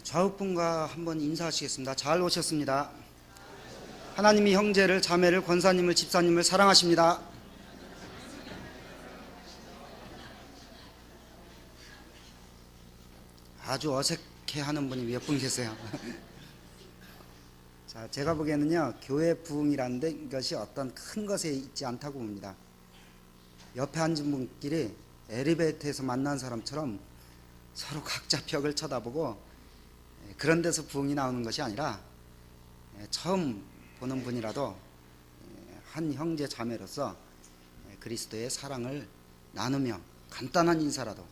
좌우분과 한번 인사하시겠습니다. 잘 오셨습니다. 하나님이 형제를, 자매를, 권사님을, 집사님을 사랑하십니다. 아주 어색해하는 분이 몇 분 계세요. 자, 제가 보기에는요, 교회 부흥이라는 것이 어떤 큰 것에 있지 않다고 봅니다. 옆에 앉은 분끼리 엘리베이터에서 만난 사람처럼 서로 각자 벽을 쳐다보고 그런 데서 부흥이 나오는 것이 아니라 처음 보는 분이라도 한 형제 자매로서 그리스도의 사랑을 나누며 간단한 인사라도,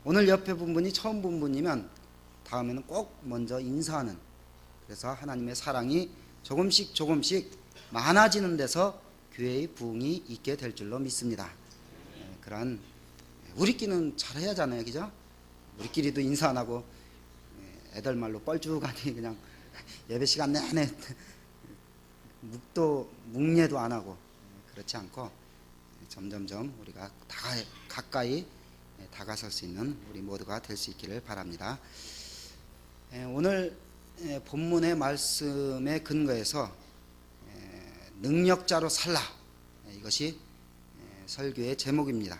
오늘 옆에 본 분이 처음 본 분이면 다음에는 꼭 먼저 인사하는, 그래서 하나님의 사랑이 조금씩 많아지는 데서 교회의 부흥이 있게 될 줄로 믿습니다. 그런 우리끼리는 잘해야잖아요, 그죠? 우리끼리도 인사 안 하고 애들 말로 뻘쭉하니 그냥 예배 시간 내내 묵례도 안 하고, 그렇지 않고 점점점 우리가 가까이 다가설 수 있는 우리 모두가 될 수 있기를 바랍니다. 오늘 본문의 말씀에 근거해서 능력자로 살라, 이것이 설교의 제목입니다.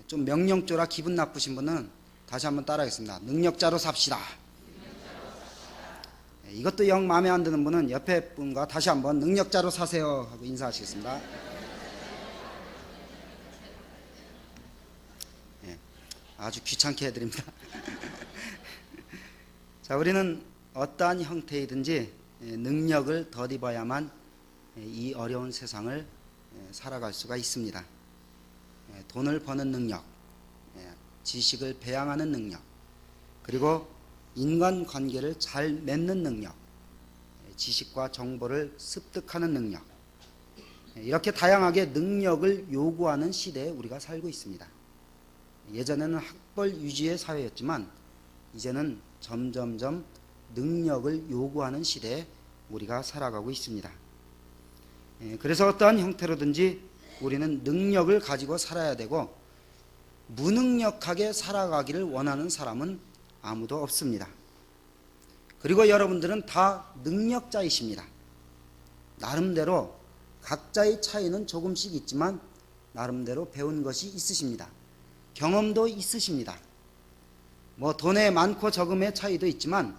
좀 명령조라 기분 나쁘신 분은 다시 한번 따라하겠습니다. 능력자로 삽시다. 이것도 영 마음에 안 드는 분은 옆에 분과 다시 한번 능력자로 사세요 하고 인사하시겠습니다. 아주 귀찮게 해드립니다. 자, 우리는 어떠한 형태이든지 능력을 덧입어야만 이 어려운 세상을 살아갈 수가 있습니다. 돈을 버는 능력, 지식을 배양하는 능력, 그리고 인간관계를 잘 맺는 능력, 지식과 정보를 습득하는 능력, 이렇게 다양하게 능력을 요구하는 시대에 우리가 살고 있습니다. 예전에는 학벌 유지의 사회였지만 이제는 점점점 능력을 요구하는 시대에 우리가 살아가고 있습니다. 그래서 어떠한 형태로든지 우리는 능력을 가지고 살아야 되고, 무능력하게 살아가기를 원하는 사람은 아무도 없습니다. 그리고 여러분들은 다 능력자이십니다. 나름대로 각자의 차이는 조금씩 있지만 나름대로 배운 것이 있으십니다. 경험도 있으십니다. 돈의 많고 적음의 차이도 있지만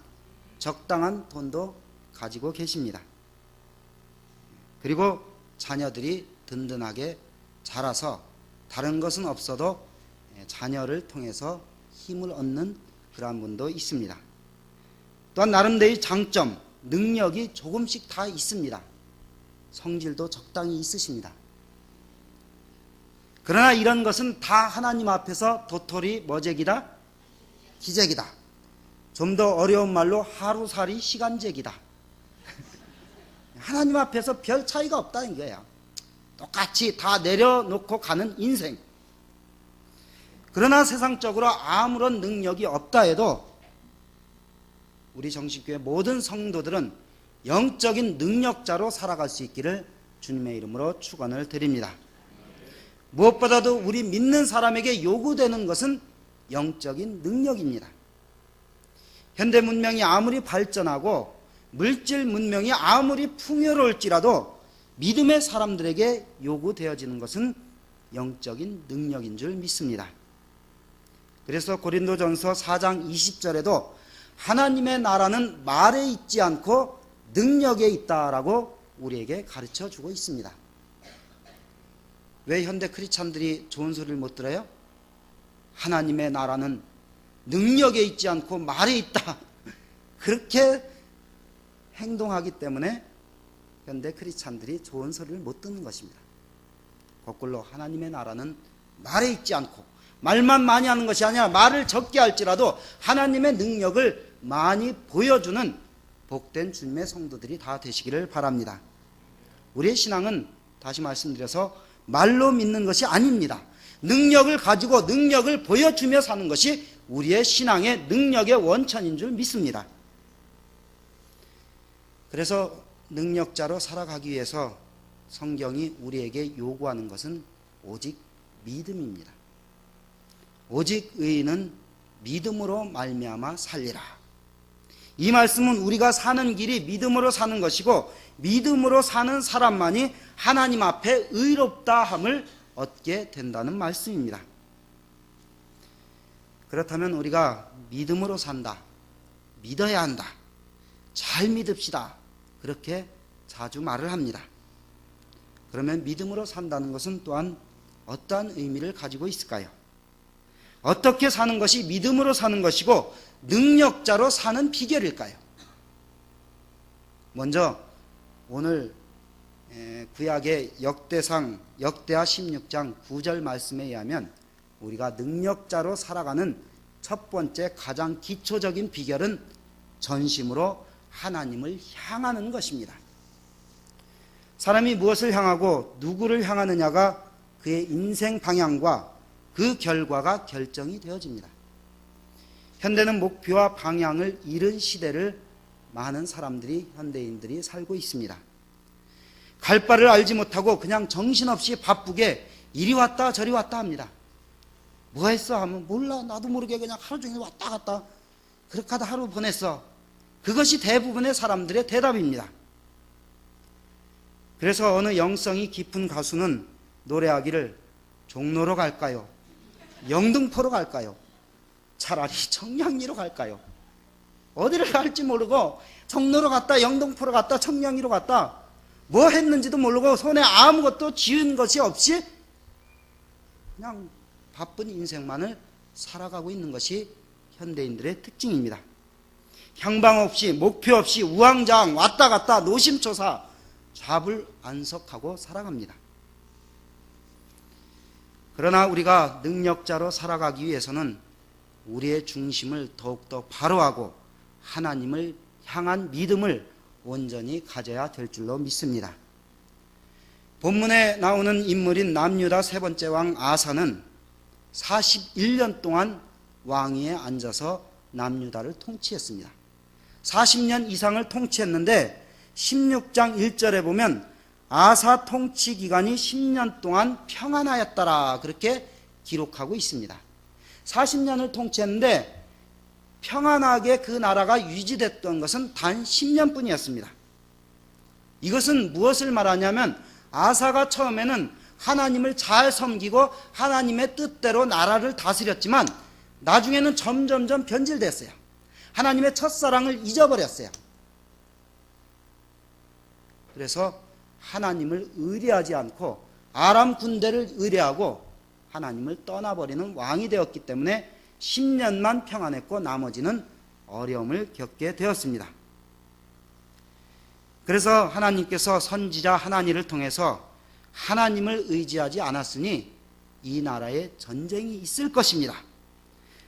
적당한 돈도 가지고 계십니다. 그리고 자녀들이 든든하게 자라서 다른 것은 없어도 자녀를 통해서 힘을 얻는 그러한 분도 있습니다. 또한 나름대로의 장점, 능력이 조금씩 다 있습니다. 성질도 적당히 있으십니다. 그러나 이런 것은 다 하나님 앞에서 도토리 머재기다, 기재기다. 좀 더 어려운 말로 하루살이 시간제기다. 하나님 앞에서 별 차이가 없다는 거예요. 똑같이 다 내려놓고 가는 인생. 그러나 세상적으로 아무런 능력이 없다 해도 우리 정신교회 모든 성도들은 영적인 능력자로 살아갈 수 있기를 주님의 이름으로 축원을 드립니다. 무엇보다도 우리 믿는 사람에게 요구되는 것은 영적인 능력입니다. 현대 문명이 아무리 발전하고 물질 문명이 아무리 풍요로울지라도 믿음의 사람들에게 요구되어지는 것은 영적인 능력인 줄 믿습니다. 그래서 고린도전서 4장 20절에도 하나님의 나라는 말에 있지 않고 능력에 있다라고 우리에게 가르쳐 주고 있습니다. 왜 현대 크리스찬들이 좋은 소리를 못 들어요? 하나님의 나라는 능력에 있지 않고 말에 있다. 그렇게 행동하기 때문에 현대 크리스찬들이 좋은 소리를 못 듣는 것입니다. 거꾸로 하나님의 나라는 말에 있지 않고, 말만 많이 하는 것이 아니라 말을 적게 할지라도 하나님의 능력을 많이 보여주는 복된 주님의 성도들이 다 되시기를 바랍니다. 우리의 신앙은 다시 말씀드려서 말로 믿는 것이 아닙니다. 능력을 가지고 능력을 보여주며 사는 것이 우리의 신앙의 능력의 원천인 줄 믿습니다. 그래서 능력자로 살아가기 위해서 성경이 우리에게 요구하는 것은 오직 믿음입니다. 오직 의인은 믿음으로 말미암아 살리라. 이 말씀은 우리가 사는 길이 믿음으로 사는 것이고 믿음으로 사는 사람만이 하나님 앞에 의롭다함을 얻게 된다는 말씀입니다. 그렇다면 우리가 믿음으로 산다, 믿어야 한다, 잘 믿읍시다, 그렇게 자주 말을 합니다. 그러면 믿음으로 산다는 것은 또한 어떠한 의미를 가지고 있을까요? 어떻게 사는 것이 믿음으로 사는 것이고 능력자로 사는 비결일까요? 먼저 오늘 구약의 역대상 역대하 16장 9절 말씀에 의하면 우리가 능력자로 살아가는 첫 번째 가장 기초적인 비결은 전심으로 하나님을 향하는 것입니다. 사람이 무엇을 향하고 누구를 향하느냐가 그의 인생 방향과 그 결과가 결정이 되어집니다. 현대는 목표와 방향을 잃은 시대를 많은 사람들이, 현대인들이 살고 있습니다. 갈 바를 알지 못하고 그냥 정신없이 바쁘게 이리 왔다 저리 왔다 합니다. 뭐 했어? 하면 몰라, 나도 모르게 그냥 하루 종일 왔다 갔다 그렇게 하다 하루 보냈어. 그것이 대부분의 사람들의 대답입니다. 그래서 어느 영성이 깊은 가수는 노래하기를 종로로 갈까요? 영등포로 갈까요? 차라리 청량리로 갈까요? 어디를 갈지 모르고 종로로 갔다 영등포로 갔다 청량리로 갔다 뭐 했는지도 모르고 손에 아무것도 쥐은 것이 없이 그냥 바쁜 인생만을 살아가고 있는 것이 현대인들의 특징입니다. 향방 없이 목표 없이 우왕좌왕 왔다 갔다 노심초사 좌불안석하고 살아갑니다. 그러나 우리가 능력자로 살아가기 위해서는 우리의 중심을 더욱더 바로하고 하나님을 향한 믿음을 온전히 가져야 될 줄로 믿습니다. 본문에 나오는 인물인 남유다 세 번째 왕 아사는 41년 동안 왕위에 앉아서 남유다를 통치했습니다. 40년 이상을 통치했는데 16장 1절에 보면 아사 통치 기간이 10년 동안 평안하였더라 그렇게 기록하고 있습니다. 40년을 통치했는데 평안하게 그 나라가 유지됐던 것은 단 10년뿐이었습니다. 이것은 무엇을 말하냐면 아사가 처음에는 하나님을 잘 섬기고 하나님의 뜻대로 나라를 다스렸지만 나중에는 점점점 변질됐어요. 하나님의 첫사랑을 잊어버렸어요. 그래서 하나님을 의뢰하지 않고 아람 군대를 의뢰하고 하나님을 떠나버리는 왕이 되었기 때문에 10년만 평안했고 나머지는 어려움을 겪게 되었습니다. 그래서 하나님께서 선지자 하나니를 통해서 하나님을 의지하지 않았으니 이 나라에 전쟁이 있을 것입니다.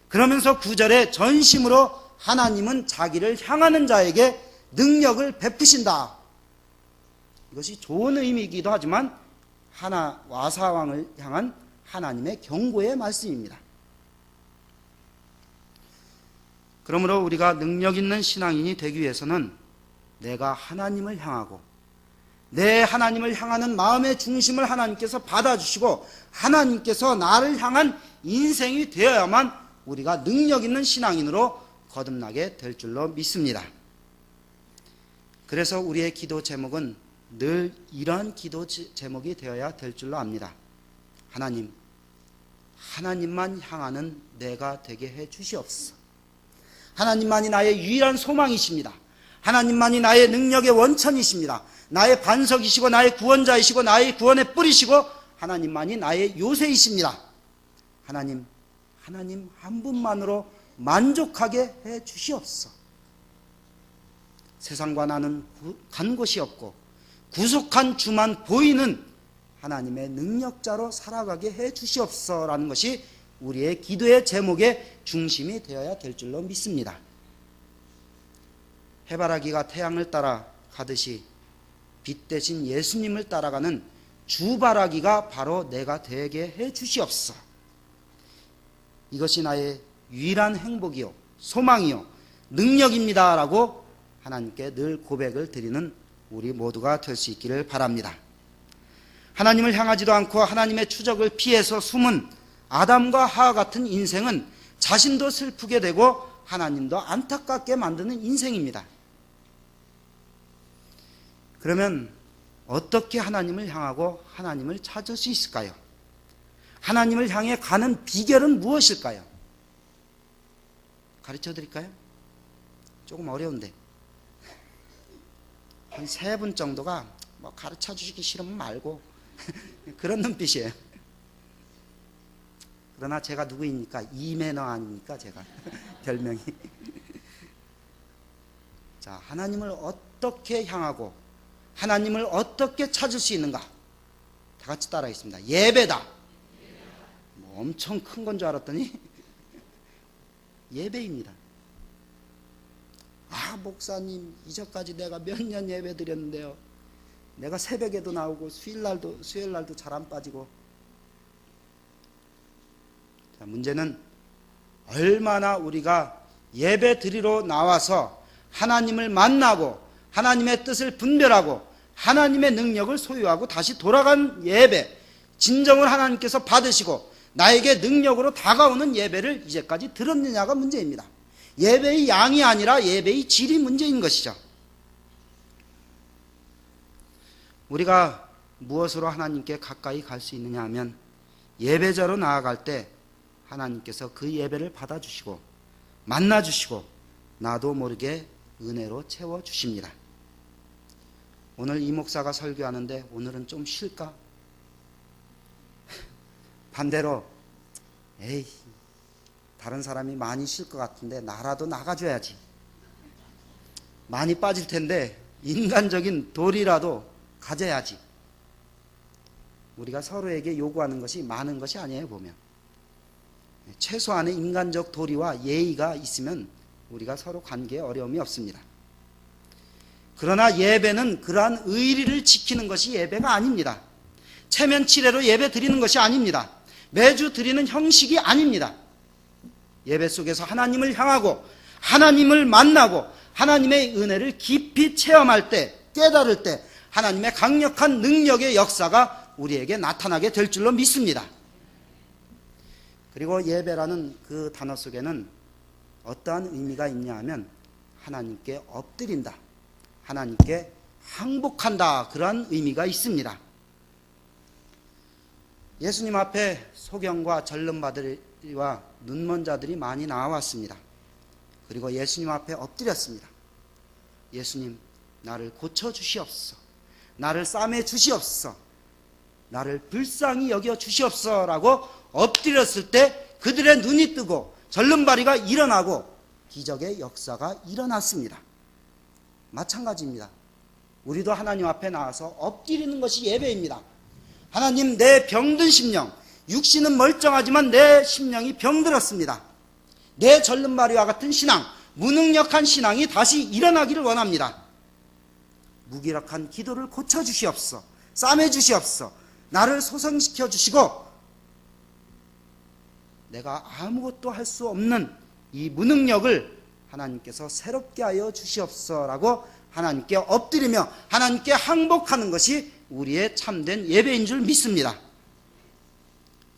그러면서 9절에 전심으로 하나님은 자기를 향하는 자에게 능력을 베푸신다. 이것이 좋은 의미이기도 하지만 와사왕을 향한 하나님의 경고의 말씀입니다. 그러므로 우리가 능력 있는 신앙인이 되기 위해서는 내가 하나님을 향하고 내 하나님을 향하는 마음의 중심을 하나님께서 받아주시고 하나님께서 나를 향한 인생이 되어야만 우리가 능력 있는 신앙인으로 거듭나게 될 줄로 믿습니다. 그래서 우리의 기도 제목은 늘 이러한 기도 제목이 되어야 될 줄로 압니다. 하나님, 하나님만 향하는 내가 되게 해 주시옵소서. 하나님만이 나의 유일한 소망이십니다. 하나님만이 나의 능력의 원천이십니다. 나의 반석이시고 나의 구원자이시고 나의 구원의 뿌리시고 하나님만이 나의 요새이십니다. 하나님 한 분만으로 만족하게 해 주시옵소서. 세상과 나는 간 곳이 없고 구속한 주만 보이는 하나님의 능력자로 살아가게 해 주시옵소서라는 것이 우리의 기도의 제목의 중심이 되어야 될 줄로 믿습니다. 해바라기가 태양을 따라 가듯이 빛 대신 예수님을 따라가는 주바라기가 바로 내가 되게 해 주시옵소서. 이것이 나의 유일한 행복이요 소망이요 능력입니다라고 하나님께 늘 고백을 드리는 우리 모두가 될 수 있기를 바랍니다. 하나님을 향하지도 않고 하나님의 추적을 피해서 숨은 아담과 하와 같은 인생은 자신도 슬프게 되고 하나님도 안타깝게 만드는 인생입니다. 그러면 어떻게 하나님을 향하고 하나님을 찾을 수 있을까요? 하나님을 향해 가는 비결은 무엇일까요? 가르쳐 드릴까요? 조금 어려운데 한 3분 정도가 뭐 가르쳐 주시기 싫으면 말고 그런 눈빛이에요. 그러나 제가 누구입니까? 이매너 아닙니까? 제가 별명이. 자, 하나님을 어떻게 향하고 하나님을 어떻게 찾을 수 있는가? 다 같이 따라하겠습니다. 예배다. 뭐 엄청 큰 건 줄 알았더니 예배입니다. 아, 목사님, 이전까지 내가 몇 년 예배 드렸는데요. 내가 새벽에도 나오고 수요일 날도 잘 안 빠지고. 자, 문제는 얼마나 우리가 예배 드리러 나와서 하나님을 만나고 하나님의 뜻을 분별하고 하나님의 능력을 소유하고 다시 돌아간 예배, 진정을 하나님께서 받으시고 나에게 능력으로 다가오는 예배를 이제까지 들었느냐가 문제입니다. 예배의 양이 아니라 예배의 질이 문제인 것이죠. 우리가 무엇으로 하나님께 가까이 갈 수 있느냐 하면 예배자로 나아갈 때 하나님께서 그 예배를 받아주시고 만나주시고 나도 모르게 은혜로 채워주십니다. 오늘 이 목사가 설교하는데 오늘은 좀 쉴까? 반대로 에이, 다른 사람이 많이 쉴 것 같은데 나라도 나가줘야지. 많이 빠질 텐데 인간적인 도리라도 가져야지. 우리가 서로에게 요구하는 것이 많은 것이 아니에요. 보면 최소한의 인간적 도리와 예의가 있으면 우리가 서로 관계에 어려움이 없습니다. 그러나 예배는 그러한 의리를 지키는 것이 예배가 아닙니다. 체면치레로 예배 드리는 것이 아닙니다. 매주 드리는 형식이 아닙니다. 예배 속에서 하나님을 향하고 하나님을 만나고 하나님의 은혜를 깊이 체험할 때, 깨달을 때 하나님의 강력한 능력의 역사가 우리에게 나타나게 될 줄로 믿습니다. 그리고 예배라는 그 단어 속에는 어떠한 의미가 있냐 하면 하나님께 엎드린다, 하나님께 항복한다, 그러한 의미가 있습니다. 예수님 앞에 소경과 절름바들이와 눈먼 자들이 많이 나왔습니다. 그리고 예수님 앞에 엎드렸습니다. 예수님, 나를 고쳐주시옵소서, 나를 싸매 주시옵소서, 나를 불쌍히 여겨 주시옵소서라고 엎드렸을 때 그들의 눈이 뜨고 절름발이가 일어나고 기적의 역사가 일어났습니다. 마찬가지입니다. 우리도 하나님 앞에 나와서 엎드리는 것이 예배입니다. 하나님, 내 병든 심령, 육신은 멀쩡하지만 내 심령이 병들었습니다. 내 절름발이와 같은 신앙, 무능력한 신앙이 다시 일어나기를 원합니다. 무기력한 기도를 고쳐주시옵소서, 싸매주시옵소서, 나를 소생시켜 주시고 내가 아무것도 할 수 없는 이 무능력을 하나님께서 새롭게 하여 주시옵소서라고 하나님께 엎드리며 하나님께 항복하는 것이 우리의 참된 예배인 줄 믿습니다.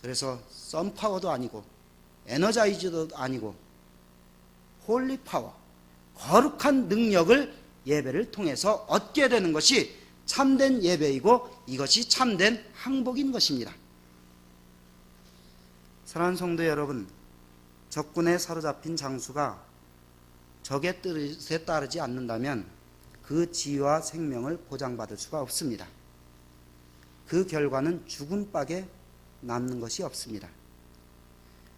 그래서 썬파워도 아니고 에너자이즈도 아니고 홀리파워, 거룩한 능력을 예배를 통해서 얻게 되는 것이 참된 예배이고 이것이 참된 항복인 것입니다. 사랑하는 성도 여러분, 적군에 사로잡힌 장수가 적의 뜻에 따르지 않는다면 그 지위와 생명을 보장받을 수가 없습니다. 그 결과는 죽음밖에 남는 것이 없습니다.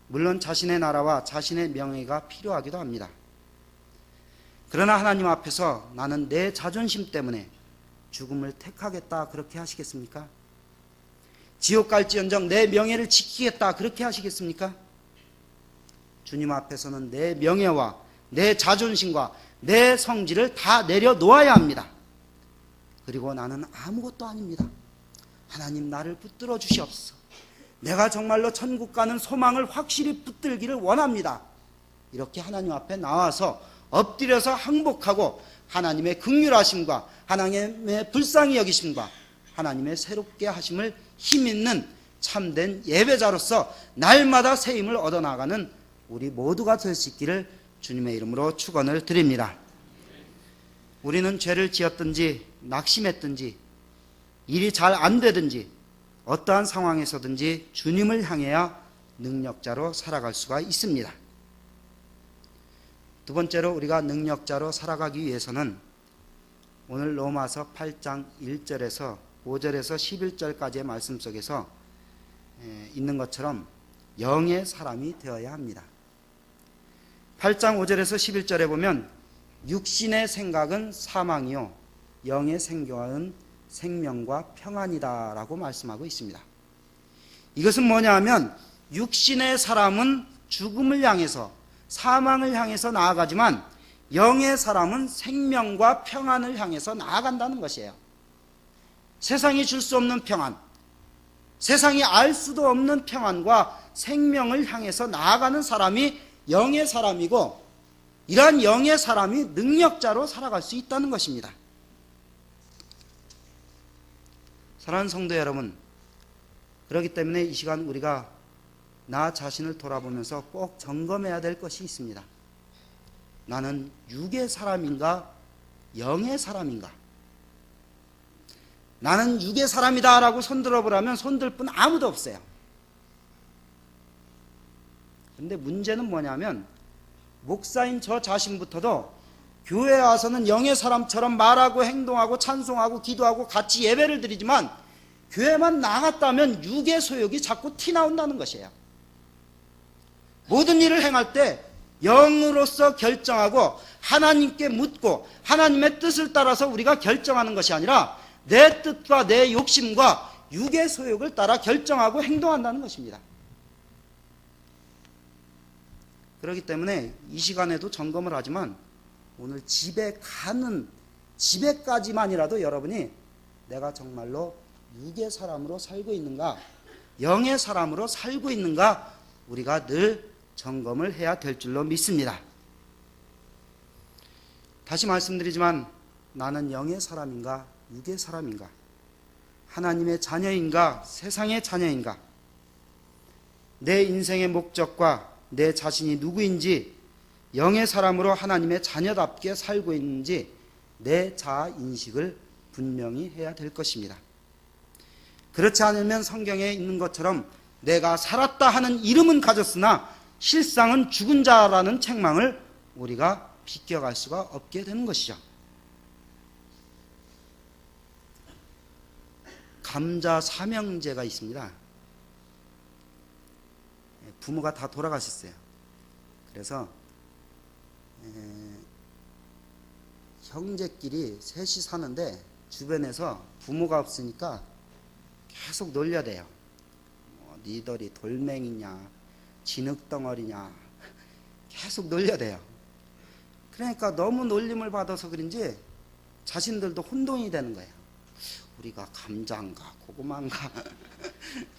물론 자신의 나라와 자신의 명예가 필요하기도 합니다. 그러나 하나님 앞에서 나는 내 자존심 때문에 죽음을 택하겠다, 그렇게 하시겠습니까? 지옥 갈지언정 내 명예를 지키겠다, 그렇게 하시겠습니까? 주님 앞에서는 내 명예와 내 자존심과 내 성질을 다 내려놓아야 합니다. 그리고 나는 아무것도 아닙니다. 하나님, 나를 붙들어 주시옵소서. 내가 정말로 천국 가는 소망을 확실히 붙들기를 원합니다. 이렇게 하나님 앞에 나와서 엎드려서 항복하고 하나님의 긍휼하심과 하나님의 불쌍히 여기심과 하나님의 새롭게 하심을 힘있는 참된 예배자로서 날마다 새 힘을 얻어나가는 우리 모두가 될 수 있기를 주님의 이름으로 축원을 드립니다. 우리는 죄를 지었든지 낙심했든지 일이 잘 안 되든지 어떠한 상황에서든지 주님을 향해야 능력자로 살아갈 수가 있습니다. 두 번째로 우리가 능력자로 살아가기 위해서는 오늘 로마서 8장 1절에서 5절에서 11절까지의 말씀 속에서 있는 것처럼 영의 사람이 되어야 합니다. 8장 5절에서 11절에 보면 육신의 생각은 사망이요 영의 생각은 생명과 평안이다 라고 말씀하고 있습니다. 이것은 뭐냐 하면 육신의 사람은 죽음을 향해서 사망을 향해서 나아가지만 영의 사람은 생명과 평안을 향해서 나아간다는 것이에요. 세상이 줄 수 없는 평안, 세상이 알 수도 없는 평안과 생명을 향해서 나아가는 사람이 영의 사람이고, 이러한 영의 사람이 능력자로 살아갈 수 있다는 것입니다. 사랑하는 성도 여러분, 그렇기 때문에 이 시간 우리가 나 자신을 돌아보면서 꼭 점검해야 될 것이 있습니다. 나는 육의 사람인가 영의 사람인가? 나는 육의 사람이다 라고 손들어 보라면 손들 분 아무도 없어요. 근데 문제는 뭐냐면 목사인 저 자신부터도 교회에 와서는 영의 사람처럼 말하고 행동하고 찬송하고 기도하고 같이 예배를 드리지만 교회만 나갔다면 육의 소욕이 자꾸 티나온다는 것이에요. 모든 일을 행할 때 영으로서 결정하고 하나님께 묻고 하나님의 뜻을 따라서 우리가 결정하는 것이 아니라 내 뜻과 내 욕심과 육의 소욕을 따라 결정하고 행동한다는 것입니다. 그렇기 때문에 이 시간에도 점검을 하지만 오늘 집에까지만이라도 여러분이 내가 정말로 육의 사람으로 살고 있는가 영의 사람으로 살고 있는가 우리가 늘 점검을 해야 될 줄로 믿습니다. 다시 말씀드리지만 나는 영의 사람인가 육의 사람인가, 하나님의 자녀인가 세상의 자녀인가, 내 인생의 목적과 내 자신이 누구인지 영의 사람으로 하나님의 자녀답게 살고 있는지 내 자아 인식을 분명히 해야 될 것입니다. 그렇지 않으면 성경에 있는 것처럼 내가 살았다 하는 이름은 가졌으나 실상은 죽은 자라는 책망을 우리가 비껴갈 수가 없게 되는 것이죠. 감자 삼형제가 있습니다. 부모가 다 돌아가셨어요. 그래서 형제끼리 셋이 사는데 주변에서 부모가 없으니까 계속 놀려대요. 니들이 돌멩이냐 진흙덩어리냐 계속 놀려대요. 그러니까 너무 놀림을 받아서 그런지 자신들도 혼동이 되는 거예요. 우리가 감자인가 고구마인가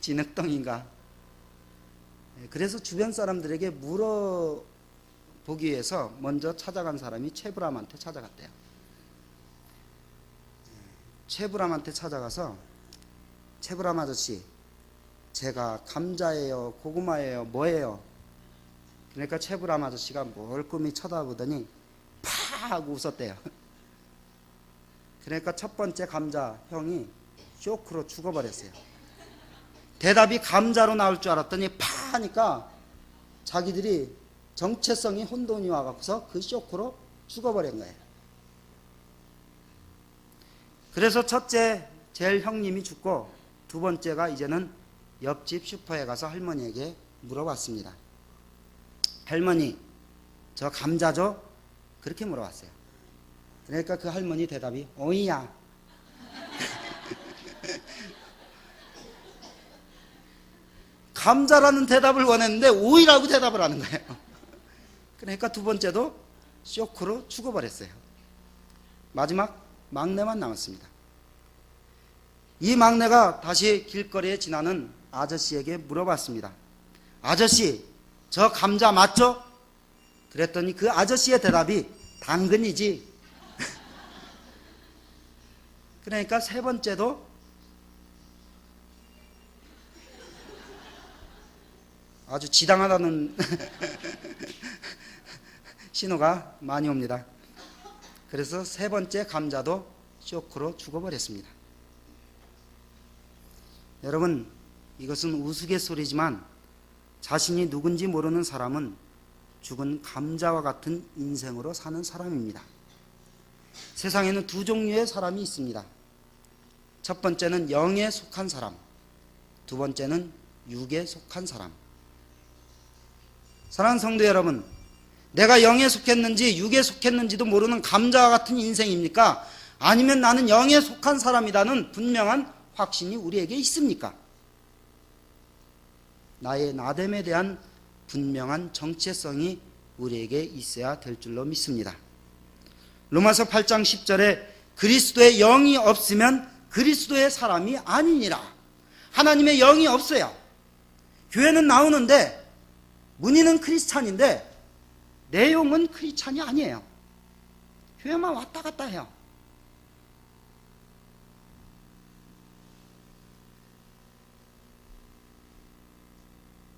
진흙덩인가. 그래서 주변 사람들에게 물어보기 위해서 먼저 찾아간 사람이 최불암한테 찾아갔대요. 최불암한테 찾아가서 최불암 아저씨, 제가 감자예요 고구마예요 뭐예요? 그러니까 최불암 아저씨가 멀끔히 쳐다보더니 파 하고 웃었대요. 그러니까 첫 번째 감자 형이 쇼크로 죽어버렸어요. 대답이 감자로 나올 줄 알았더니 파 하니까 자기들이 정체성이 혼돈이 와갖고서 그 쇼크로 죽어버린 거예요. 그래서 첫째 제일 형님이 죽고 두 번째가 이제는 옆집 슈퍼에 가서 할머니에게 물어봤습니다. 할머니, 저 감자죠? 그렇게 물어봤어요. 그러니까 그 할머니 대답이 오이야. 감자라는 대답을 원했는데 오이라고 대답을 하는 거예요. 그러니까 두 번째도 쇼크로 죽어버렸어요. 마지막 막내만 남았습니다. 이 막내가 다시 길거리에 지나는 아저씨에게 물어봤습니다. 아저씨, 저 감자 맞죠? 그랬더니 그 아저씨의 대답이 당근이지. 그러니까 세 번째도 아주 지당하다는 신호가 많이 옵니다. 그래서 세 번째 감자도 쇼크로 죽어버렸습니다. 여러분, 이것은 우스갯소리지만 자신이 누군지 모르는 사람은 죽은 감자와 같은 인생으로 사는 사람입니다. 세상에는 두 종류의 사람이 있습니다. 첫 번째는 영에 속한 사람, 두 번째는 육에 속한 사람. 사랑하는 성도 여러분, 내가 영에 속했는지 육에 속했는지도 모르는 감자와 같은 인생입니까? 아니면 나는 영에 속한 사람이라는 분명한 확신이 우리에게 있습니까? 나의 나됨에 대한 분명한 정체성이 우리에게 있어야 될 줄로 믿습니다. 로마서 8장 10절에 그리스도의 영이 없으면 그리스도의 사람이 아니니라. 하나님의 영이 없어요. 교회는 나오는데 문의는 크리스찬인데 내용은 크리스찬이 아니에요. 교회만 왔다 갔다 해요.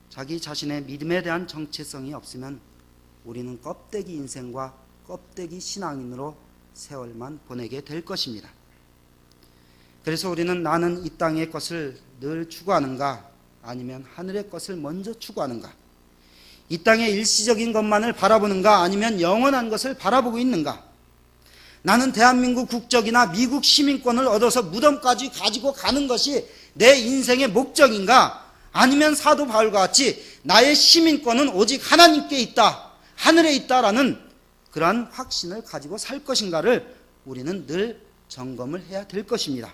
자기 자신의 믿음에 대한 정체성이 없으면 우리는 껍데기 인생과 껍데기 신앙인으로 세월만 보내게 될 것입니다. 그래서 우리는 나는 이 땅의 것을 늘 추구하는가 아니면 하늘의 것을 먼저 추구하는가, 이 땅의 일시적인 것만을 바라보는가 아니면 영원한 것을 바라보고 있는가, 나는 대한민국 국적이나 미국 시민권을 얻어서 무덤까지 가지고 가는 것이 내 인생의 목적인가, 아니면 사도 바울과 같이 나의 시민권은 오직 하나님께 있다, 하늘에 있다라는 그러한 확신을 가지고 살 것인가를 우리는 늘 점검을 해야 될 것입니다.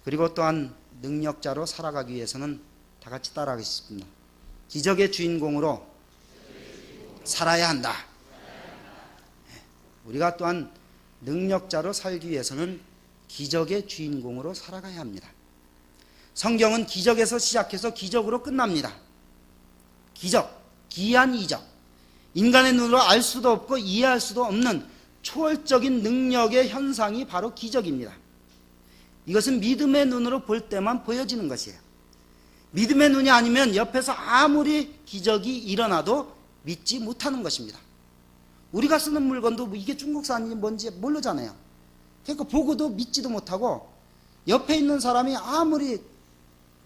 그리고 또한 능력자로 살아가기 위해서는 다 같이 따라하겠습니다. 기적의 주인공으로 살아야 한다. 우리가 또한 능력자로 살기 위해서는 기적의 주인공으로 살아가야 합니다. 성경은 기적에서 시작해서 기적으로 끝납니다. 기적, 기이한 이적, 인간의 눈으로 알 수도 없고 이해할 수도 없는 초월적인 능력의 현상이 바로 기적입니다. 이것은 믿음의 눈으로 볼 때만 보여지는 것이에요. 믿음의 눈이 아니면 옆에서 아무리 기적이 일어나도 믿지 못하는 것입니다. 우리가 쓰는 물건도 이게 중국산인지 뭔지 모르잖아요. 그러니까 보고도 믿지도 못하고 옆에 있는 사람이 아무리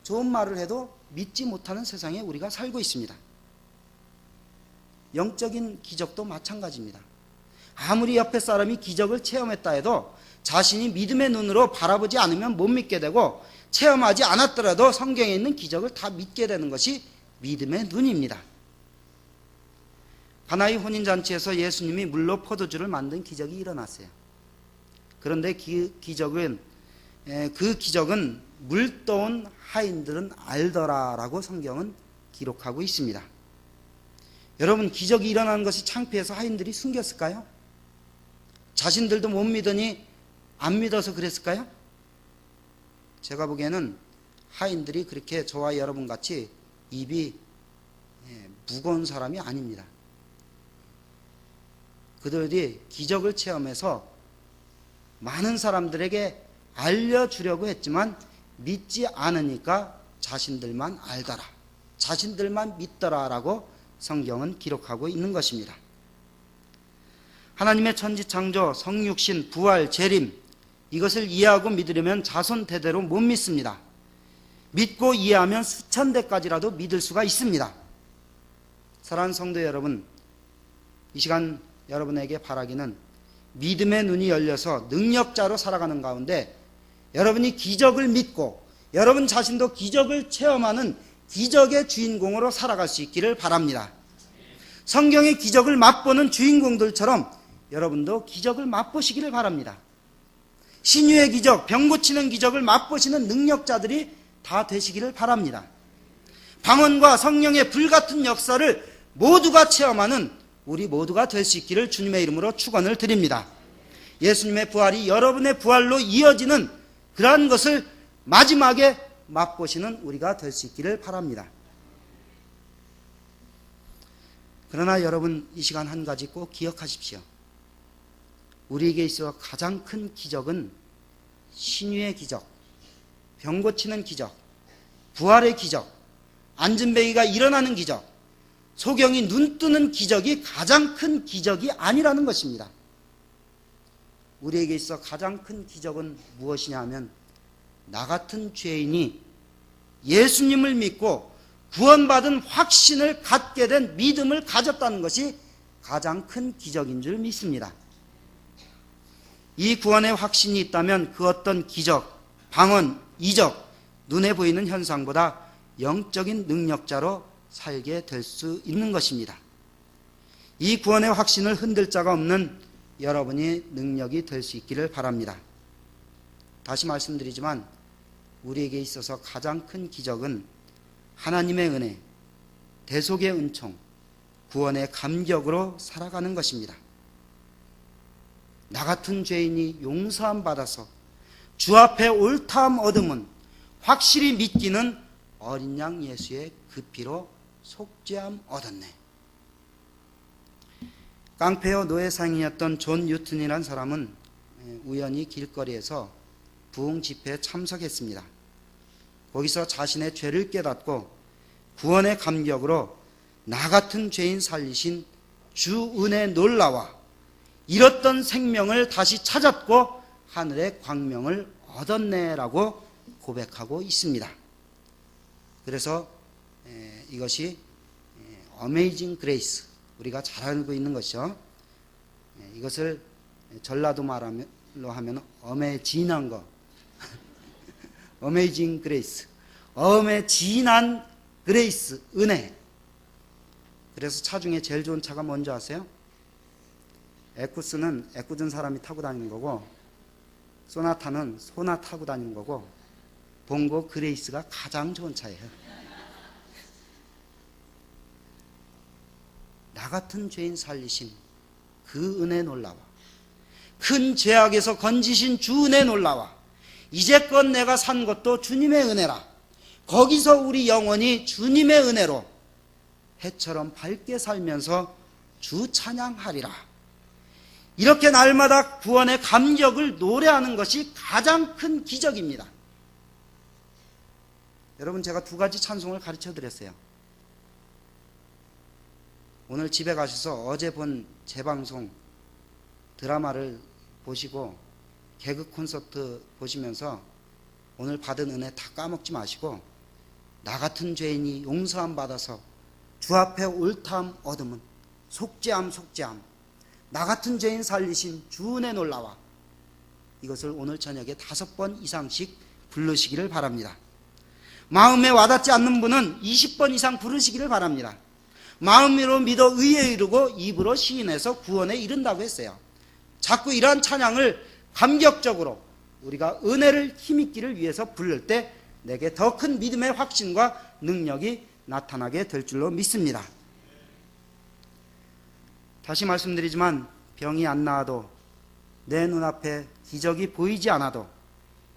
좋은 말을 해도 믿지 못하는 세상에 우리가 살고 있습니다. 영적인 기적도 마찬가지입니다. 아무리 옆에 사람이 기적을 체험했다 해도 자신이 믿음의 눈으로 바라보지 않으면 못 믿게 되고, 체험하지 않았더라도 성경에 있는 기적을 다 믿게 되는 것이 믿음의 눈입니다. 가나의 혼인잔치에서 예수님이 물로 포도주를 만든 기적이 일어났어요. 그런데 그 기적은 물 떠온 하인들은 알더라라고 성경은 기록하고 있습니다. 여러분, 기적이 일어나는 것이 창피해서 하인들이 숨겼을까요? 자신들도 못 믿으니 안 믿어서 그랬을까요? 제가 보기에는 하인들이 그렇게 저와 여러분 같이 입이 무거운 사람이 아닙니다. 그들이 기적을 체험해서 많은 사람들에게 알려주려고 했지만 믿지 않으니까 자신들만 알더라, 자신들만 믿더라라고 성경은 기록하고 있는 것입니다. 하나님의 천지창조, 성육신, 부활, 재림, 이것을 이해하고 믿으려면 자손 대대로 못 믿습니다. 믿고 이해하면 수천 대까지라도 믿을 수가 있습니다. 사랑하는 성도 여러분, 이 시간 여러분에게 바라기는 믿음의 눈이 열려서 능력자로 살아가는 가운데 여러분이 기적을 믿고 여러분 자신도 기적을 체험하는 기적의 주인공으로 살아갈 수 있기를 바랍니다. 성경의 기적을 맛보는 주인공들처럼 여러분도 기적을 맛보시기를 바랍니다. 신유의 기적, 병 고치는 기적을 맛보시는 능력자들이 다 되시기를 바랍니다. 방언과 성령의 불같은 역사를 모두가 체험하는 우리 모두가 될 수 있기를 주님의 이름으로 축원을 드립니다. 예수님의 부활이 여러분의 부활로 이어지는 그러한 것을 마지막에 맛보시는 우리가 될 수 있기를 바랍니다. 그러나 여러분, 이 시간 한 가지 꼭 기억하십시오. 우리에게 있어 가장 큰 기적은 신유의 기적, 병 고치는 기적, 부활의 기적, 안진뱅이가 일어나는 기적, 소경이 눈 뜨는 기적이 가장 큰 기적이 아니라는 것입니다. 우리에게 있어 가장 큰 기적은 무엇이냐 하면 나 같은 죄인이 예수님을 믿고 구원받은 확신을 갖게 된 믿음을 가졌다는 것이 가장 큰 기적인 줄 믿습니다. 이 구원의 확신이 있다면 그 어떤 기적, 방언, 이적, 눈에 보이는 현상보다 영적인 능력자로 살게 될 수 있는 것입니다. 이 구원의 확신을 흔들 자가 없는 여러분이 능력이 될 수 있기를 바랍니다. 다시 말씀드리지만 우리에게 있어서 가장 큰 기적은 하나님의 은혜, 대속의 은총, 구원의 감격으로 살아가는 것입니다. 나 같은 죄인이 용서함 받아서 주 앞에 옳다함 얻음은 확실히 믿기는 어린 양 예수의 그 피로 속죄함 얻었네. 깡패여 노예상이었던 존 뉴튼이라는 사람은 우연히 길거리에서 부흥 집회에 참석했습니다. 거기서 자신의 죄를 깨닫고 구원의 감격으로 나 같은 죄인 살리신 주 은혜 놀라와 잃었던 생명을 다시 찾았고 하늘의 광명을 얻었네라고 고백하고 있습니다. 그래서 이것이 어메이징 그레이스, 우리가 잘 알고 있는 것이죠. 이것을 전라도 말로 하면 어메진한 거, 어메이징 그레이스, 어메진한 그레이스, 은혜. 그래서 차 중에 제일 좋은 차가 뭔지 아세요? 에쿠스는 애꿎은 사람이 타고 다니는 거고, 소나타는 소나 타고 다니는 거고, 봉고 그레이스가 가장 좋은 차예요. 나 같은 죄인 살리신 그 은혜 놀라와 큰 죄악에서 건지신 주 은혜 놀라와 이제껏 내가 산 것도 주님의 은혜라. 거기서 우리 영혼이 주님의 은혜로 해처럼 밝게 살면서 주 찬양하리라. 이렇게 날마다 구원의 감격을 노래하는 것이 가장 큰 기적입니다. 여러분, 제가 두 가지 찬송을 가르쳐 드렸어요. 오늘 집에 가셔서 어제 본 재방송 드라마를 보시고 개그 콘서트 보시면서 오늘 받은 은혜 다 까먹지 마시고 나 같은 죄인이 용서함 받아서 주 앞에 옳다함 얻음은 속죄함 속죄함 나 같은 죄인 살리신 주 은혜 놀라와 이것을 오늘 저녁에 5번 이상씩 부르시기를 바랍니다. 마음에 와닿지 않는 분은 20번 이상 부르시기를 바랍니다. 마음으로 믿어 의에 이르고 입으로 시인해서 구원에 이른다고 했어요. 자꾸 이러한 찬양을 감격적으로 우리가 은혜를 힘입기를 위해서 부를 때 내게 더 큰 믿음의 확신과 능력이 나타나게 될 줄로 믿습니다. 다시 말씀드리지만 병이 안 나아도 내 눈앞에 기적이 보이지 않아도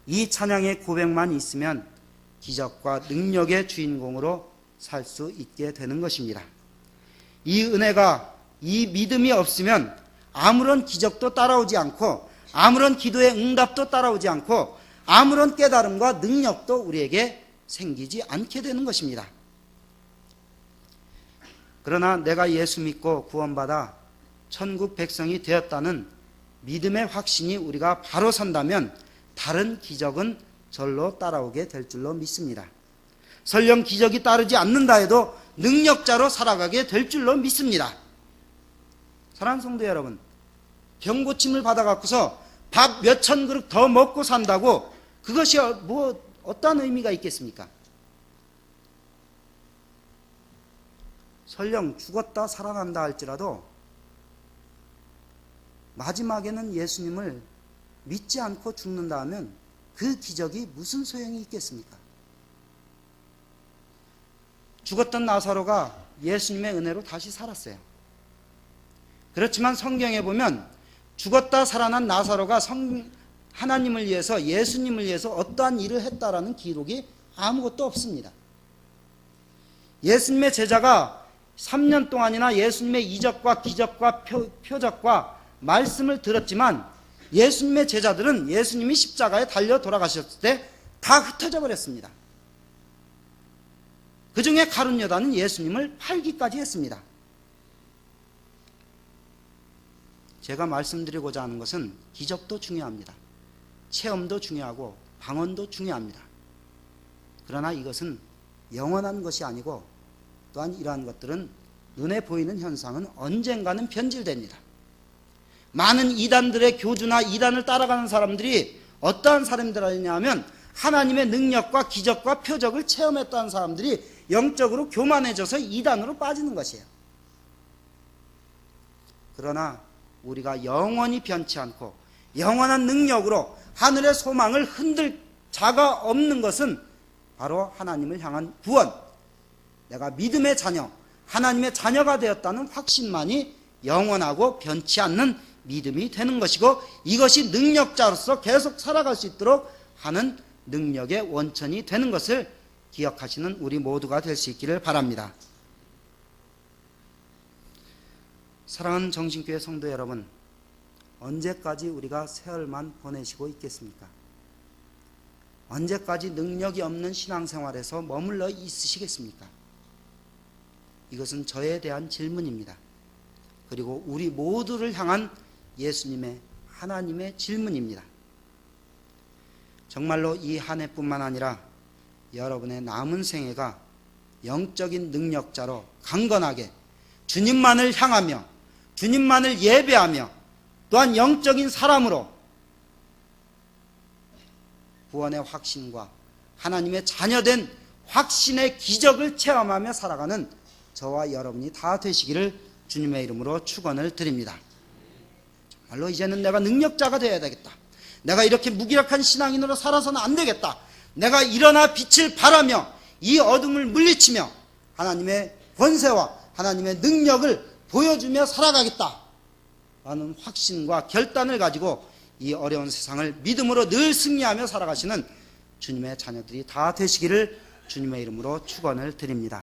이 찬양의 고백만 있으면 기적과 능력의 주인공으로 살 수 있게 되는 것입니다. 이 은혜가, 이 믿음이 없으면 아무런 기적도 따라오지 않고 아무런 기도의 응답도 따라오지 않고 아무런 깨달음과 능력도 우리에게 생기지 않게 되는 것입니다. 그러나 내가 예수 믿고 구원받아 천국 백성이 되었다는 믿음의 확신이 우리가 바로 선다면 다른 기적은 절로 따라오게 될 줄로 믿습니다. 설령 기적이 따르지 않는다 해도 능력자로 살아가게 될 줄로 믿습니다. 사랑하는 성도 여러분, 병 고침을 받아갖고서 밥 몇천 그릇 더 먹고 산다고 그것이 어떤 의미가 있겠습니까? 설령 죽었다 살아난다 할지라도 마지막에는 예수님을 믿지 않고 죽는다 하면 그 기적이 무슨 소용이 있겠습니까? 죽었던 나사로가 예수님의 은혜로 다시 살았어요. 그렇지만 성경에 보면 죽었다 살아난 나사로가 하나님을 위해서, 예수님을 위해서 어떠한 일을 했다라는 기록이 아무것도 없습니다. 예수님의 제자가 3년 동안이나 예수님의 이적과 기적과 표적과 말씀을 들었지만 예수님의 제자들은 예수님이 십자가에 달려 돌아가셨을 때 다 흩어져 버렸습니다. 그 중에 가룟 유다는 예수님을 팔기까지 했습니다. 제가 말씀드리고자 하는 것은 기적도 중요합니다. 체험도 중요하고 방언도 중요합니다. 그러나 이것은 영원한 것이 아니고 또한 이러한 것들은 눈에 보이는 현상은 언젠가는 변질됩니다. 많은 이단들의 교주나 이단을 따라가는 사람들이 어떠한 사람들이냐 하면 하나님의 능력과 기적과 표적을 체험했다는 사람들이 영적으로 교만해져서 이단으로 빠지는 것이에요. 그러나 우리가 영원히 변치 않고 영원한 능력으로 하늘의 소망을 흔들 자가 없는 것은 바로 하나님을 향한 구원, 내가 믿음의 자녀, 하나님의 자녀가 되었다는 확신만이 영원하고 변치 않는 믿음이 되는 것이고, 이것이 능력자로서 계속 살아갈 수 있도록 하는 능력의 원천이 되는 것을 기억하시는 우리 모두가 될 수 있기를 바랍니다. 사랑하는 정신교회 성도 여러분, 언제까지 우리가 세월만 보내시고 있겠습니까? 언제까지 능력이 없는 신앙생활에서 머물러 있으시겠습니까? 이것은 저에 대한 질문입니다. 그리고 우리 모두를 향한 예수님의, 하나님의 질문입니다. 정말로 이 한 해뿐만 아니라 여러분의 남은 생애가 영적인 능력자로 강건하게 주님만을 향하며 주님만을 예배하며 또한 영적인 사람으로 구원의 확신과 하나님의 자녀된 확신의 기적을 체험하며 살아가는 저와 여러분이 다 되시기를 주님의 이름으로 축원을 드립니다. 정말로 이제는 내가 능력자가 되어야 되겠다. 내가 이렇게 무기력한 신앙인으로 살아서는 안 되겠다. 내가 일어나 빛을 발하며 이 어둠을 물리치며 하나님의 권세와 하나님의 능력을 보여주며 살아가겠다 라는 확신과 결단을 가지고 이 어려운 세상을 믿음으로 늘 승리하며 살아가시는 주님의 자녀들이 다 되시기를 주님의 이름으로 축원을 드립니다.